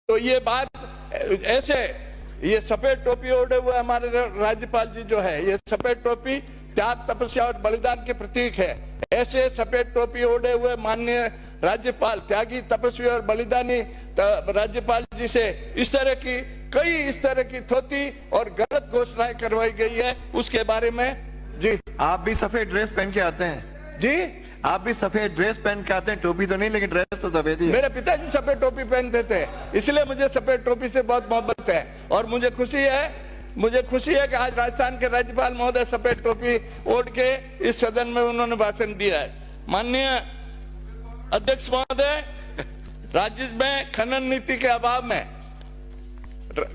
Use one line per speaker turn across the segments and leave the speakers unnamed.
तो ये बात ऐसे, ये सफेद टोपी ओढ़े हुए हमारे राज्यपाल जी जो है, ये सफेद टोपी त्याग, तपस्या और बलिदान के प्रतीक है। ऐसे सफेद टोपी ओढ़े हुए माननीय राज्यपाल, त्यागी, तपस्वी और बलिदानी राज्यपाल जी से इस तरह की थोती और गलत घोषणाएं करवाई गई है, उसके बारे में जी।
आप भी सफेद ड्रेस पहन के आते हैं
जी,
आप भी सफेद ड्रेस पहन के आते हैं, टोपी तो नहीं लेकिन ड्रेस तो सफेद ही है।
मेरे पिताजी सफेद टोपी पहनते थे, इसलिए मुझे सफेद टोपी से बहुत मोहब्बत है। और मुझे खुशी है कि आज राजस्थान के राज्यपाल महोदय सफेद टोपी ओढ़ के इस सदन में उन्होंने भाषण दिया है। माननीय अध्यक्ष महोदय, राज्य में खनन नीति के अभाव में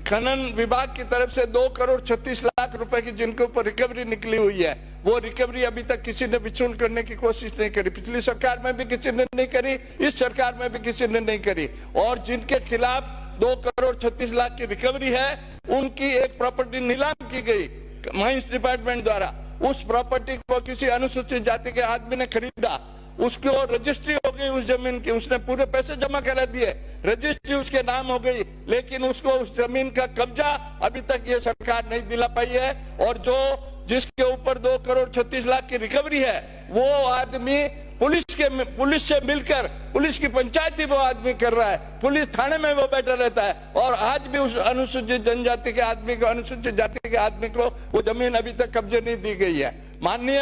खनन विभाग की तरफ से 2,36,00,000 रुपए की जिनके ऊपर रिकवरी निकली हुई है, वो रिकवरी अभी तक किसी ने वसूल करने की कोशिश नहीं करी। पिछली सरकार में भी किसी ने नहीं करी, इस सरकार में भी किसी ने नहीं करी। और जिनके खिलाफ 2,36,00,000 की रिकवरी है, उनकी एक प्रॉपर्टी नीलाम की गई माइंस डिपार्टमेंट द्वारा। उस प्रॉपर्टी को किसी अनुसूचित जाति के आदमी ने खरीदा, उसकी रजिस्ट्री हो गई उस जमीन की, उसने पूरे पैसे जमा करा दिए, रजिस्ट्री उसके नाम हो गई, लेकिन उसको उस जमीन का कब्जा अभी तक ये सरकार नहीं दिला पाई है। और जिसके ऊपर 2,36,00,000 की रिकवरी है, वो आदमी पुलिस से मिलकर पुलिस की पंचायती वो आदमी कर रहा है, पुलिस थाने में वो बैठा रहता है, और आज भी उस अनुसूचित जनजाति के आदमी को, अनुसूचित जाति के आदमी को वो जमीन अभी तक कब्जे नहीं दी गई है। माननीय,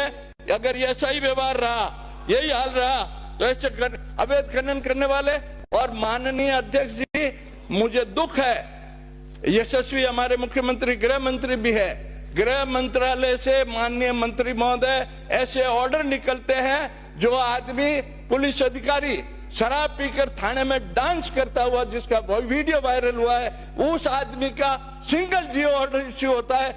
अगर ये ऐसा ही व्यवहार रहा, यही हाल रहा, तो ऐसे अवैध खनन करने वाले। और माननीय अध्यक्ष जी, मुझे दुख है, यशस्वी हमारे मुख्यमंत्री गृह मंत्री भी है, गृह मंत्रालय से माननीय मंत्री महोदय ऐसे ऑर्डर निकलते हैं, जो आदमी पुलिस अधिकारी शराब पीकर थाने में डांस करता हुआ जिसका वीडियो वायरल हुआ है, उस आदमी का सिंगल जीओ ऑर्डर इश्यू होता है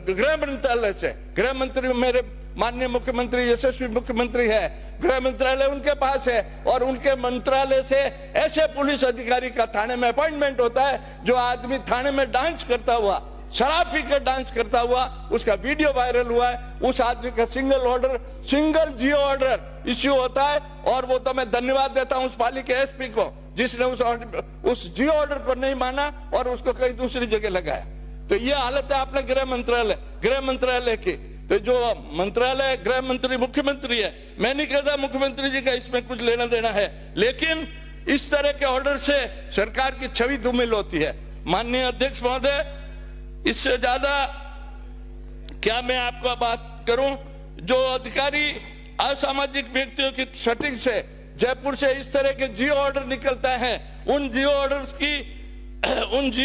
गृह मंत्रालय से। गृह मंत्री मेरे माननीय मुख्यमंत्री, यशस्वी मुख्यमंत्री है, गृह मंत्रालय उनके पास है, और उनके मंत्रालय से ऐसे पुलिस अधिकारी का थाने में अपॉइंटमेंट होता है, जो आदमी थाने में डांस करता हुआ, शराब पीकर डांस करता हुआ, उसका वीडियो वायरल हुआ है, उस आदमी का सिंगल जीओ ऑर्डर इश्यू होता है। और वो तो मैं धन्यवाद देता हूं उस पाली के एसपी को, जिसने उस जीओ ऑर्डर को नहीं माना और उसको कहीं दूसरी जगह लगाया। तो ये हालत है अपने गृह मंत्रालय की। तो जो मंत्रालय, गृह मंत्री मुख्यमंत्री है, मैं नहीं कहता मुख्यमंत्री जी का इसमें कुछ लेना देना है, लेकिन इस तरह के ऑर्डर से सरकार की छवि धूमिल होती है। माननीय अध्यक्ष महोदय, इससे ज्यादा क्या मैं आपको बात करूं, जो अधिकारी असामाजिक व्यक्तियों की सेटिंग से जयपुर से इस तरह के जियो ऑर्डर निकलता है, उन जियो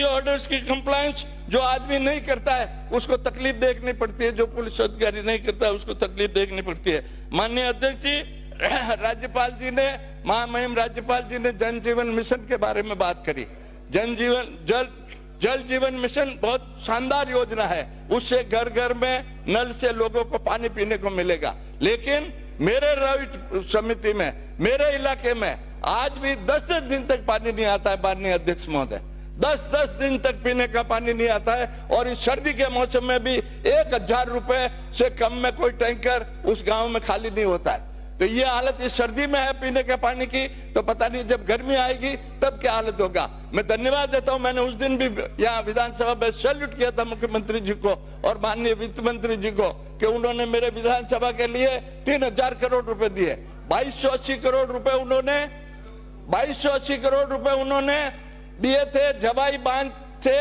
ऑर्डर्स की कंप्लायंस जो आदमी नहीं करता है उसको तकलीफ देखनी पड़ती है, जो पुलिस अधिकारी नहीं करता है उसको तकलीफ देखनी पड़ती है। माननीय अध्यक्ष जी, राज्यपाल जी ने, महामहिम राज्यपाल जी ने जन जीवन मिशन के बारे में बात करी। जल जीवन मिशन बहुत शानदार योजना है, उससे घर घर में नल से लोगों को पानी पीने को मिलेगा। लेकिन मेरे राविट समिति में, मेरे इलाके में आज भी 10-10 दिन तक पानी नहीं आता है। माननीय अध्यक्ष महोदय, 10-10 दिन तक पीने का पानी नहीं आता है, और इस सर्दी के मौसम में भी 1,000 रुपए से कम में कोई टैंकर उस गांव में खाली नहीं होता है। तो ये हालत इस सर्दी में है पीने के पानी की, तो पता नहीं जब गर्मी आएगी तब क्या हालत होगा। मैं धन्यवाद देता हूं, मैंने उस दिन भी यहाँ विधानसभा में सैल्यूट किया था मुख्यमंत्री जी को और माननीय वित्त मंत्री जी को, कि उन्होंने मेरे विधानसभा के लिए 3,000 करोड़ रुपए दिए। 2,280 करोड़ रुपए उन्होंने दिए थे जवाई बांध से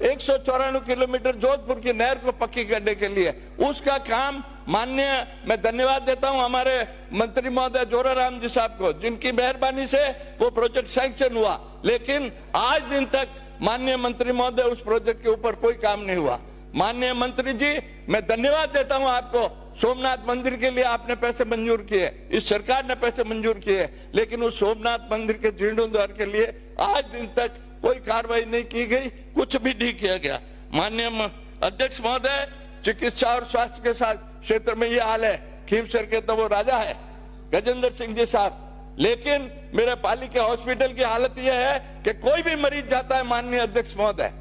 194 किलोमीटर जोधपुर की नहर को पक्की करने के लिए। उसका काम माननीय, मैं धन्यवाद देता हूं हमारे मंत्री महोदय जोराराम जी साहब को, जिनकी मेहरबानी से वो प्रोजेक्ट सैंक्शन हुआ, लेकिन आज दिन तक माननीय मंत्री महोदय उस प्रोजेक्ट के ऊपर कोई काम नहीं हुआ। माननीय मंत्री जी, मैं धन्यवाद देता हूं आपको, सोमनाथ मंदिर के लिए आपने पैसे मंजूर किए, इस सरकार ने पैसे मंजूर किए, लेकिन उस सोमनाथ मंदिर के जीर्णोद्धार के लिए आज दिन तक कोई कार्रवाई नहीं की गई, कुछ भी नहीं किया गया। माननीय अध्यक्ष महोदय, चिकित्सा और स्वास्थ्य के साथ क्षेत्र में ये हाल है, खीमसर के तो वो राजा है गजेंद्र सिंह जी साहब, लेकिन मेरे पाली के हॉस्पिटल की हालत यह है कि कोई भी मरीज जाता है, माननीय अध्यक्ष महोदय,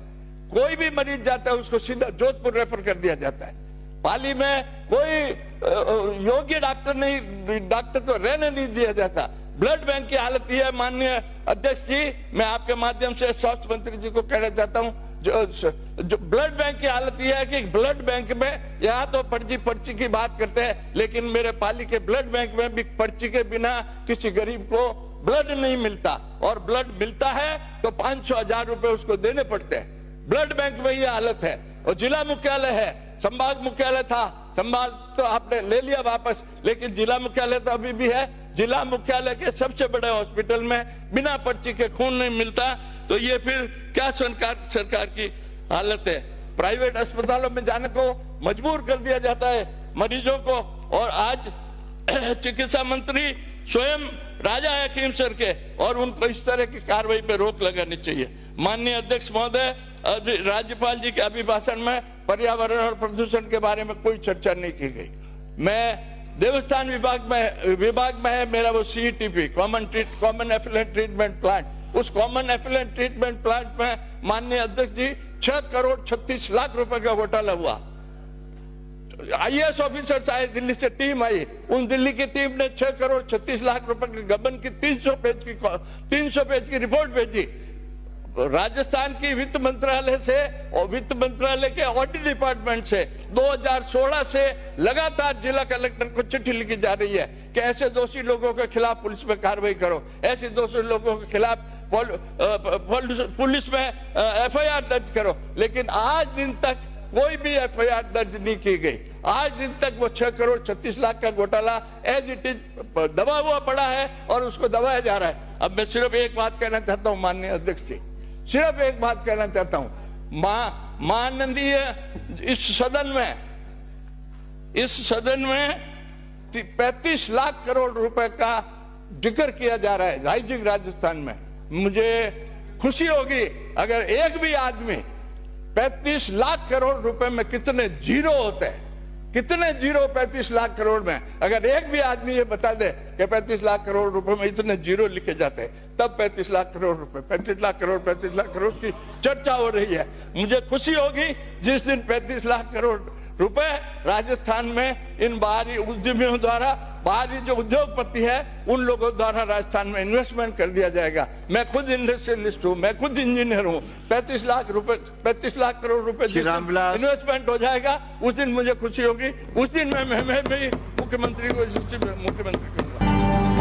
कोई भी मरीज जाता है उसको सीधा जोधपुर रेफर कर दिया जाता है। पाली में कोई योग्य डॉक्टर तो रहने नहीं दिया जाता। ब्लड बैंक की हालत ये है। माननीय अध्यक्ष जी, मैं आपके माध्यम से स्वास्थ्य मंत्री जी को कहना चाहता हूं, जो ब्लड बैंक की हालत यह है कि ब्लड बैंक में यहाँ तो पर्ची की बात करते हैं, लेकिन मेरे पाली के ब्लड बैंक में भी पर्ची के बिना किसी गरीब को ब्लड नहीं मिलता, और ब्लड मिलता है तो 500-1000 रुपए उसको देने पड़ते हैं। ब्लड बैंक में ये हालत है। और जिला मुख्यालय है, संभाग मुख्यालय था, संभाग तो आपने ले लिया वापस, लेकिन जिला मुख्यालय तो अभी भी है। जिला मुख्यालय के सबसे बड़े हॉस्पिटल में बिना पर्ची के खून नहीं मिलता, तो ये फिर क्या सरकार की हालत है। प्राइवेट अस्पतालों में जाने को मजबूर कर दिया जाता है मरीजों को, और आज चिकित्सा मंत्री स्वयं राजा है हकीम सर के, और उनको इस तरह की कार्रवाई पे रोक लगानी चाहिए। माननीय अध्यक्ष महोदय, राज्यपाल जी के अभिभाषण में पर्यावरण और प्रदूषण के बारे में कोई चर्चा नहीं की गई। मैं देवस्थान विभाग में है मेरा वो CETP, कॉमन एफिलिएंट ट्रीटमेंट प्लांट। उस कॉमन एफिलिएंट ट्रीटमेंट प्लांट में माननीय अध्यक्ष जी 6 करोड़ 36 लाख रुपए का घोटाला हुआ। IAS ऑफिसर्स आए, दिल्ली से टीम आई, उन दिल्ली की टीम ने 6 करोड़ 36 लाख रुपए के गबन की 300 पेज की रिपोर्ट भेजी। राजस्थान की वित्त मंत्रालय से और वित्त मंत्रालय के ऑडिट डिपार्टमेंट से 2016 से लगातार जिला कलेक्टर को चिट्ठी लिखी जा रही है कि ऐसे दोषी लोगों के खिलाफ पुलिस में कार्रवाई करो, ऐसे दोषी लोगों के खिलाफ पुलिस में FIR दर्ज करो, लेकिन आज दिन तक कोई भी FIR दर्ज नहीं की गई। आज दिन तक वो 6 करोड़ 36 लाख का घोटाला एज इट इज दबा हुआ पड़ा है और उसको दबाया जा रहा है। अब मैं सिर्फ एक बात कहना चाहता हूँ माननीय अध्यक्ष जी, सिर्फ एक बात कहना चाहता हूं। माननीय इस सदन में 35 लाख करोड़ रुपए का जिक्र किया जा रहा है राइजिंग राजस्थान में। मुझे खुशी होगी अगर एक भी आदमी 35 लाख करोड़ रुपए में कितने जीरो होते हैं, कितने जीरो 35 लाख करोड़ में, अगर एक भी आदमी ये बता दे कि 35 लाख करोड़ रुपए में इतने जीरो लिखे जाते हैं, तब 35 लाख करोड़ रुपए, 35 लाख करोड़ की चर्चा हो रही है। मुझे खुशी होगी जिस दिन 35 लाख करोड़ रुपए राजस्थान में इन बाहरी उद्यमियों द्वारा, बाहरी जो उद्योगपति है उन लोगों द्वारा राजस्थान में इन्वेस्टमेंट कर दिया जाएगा। मैं खुद इंडस्ट्रियलिस्ट हूँ, मैं खुद इंजीनियर हूँ। 35 लाख करोड़ रुपए इन्वेस्टमेंट हो जाएगा, उस दिन मुझे खुशी होगी। उस दिन मैं भी मुख्यमंत्री को मुख्यमंत्री करूंगा।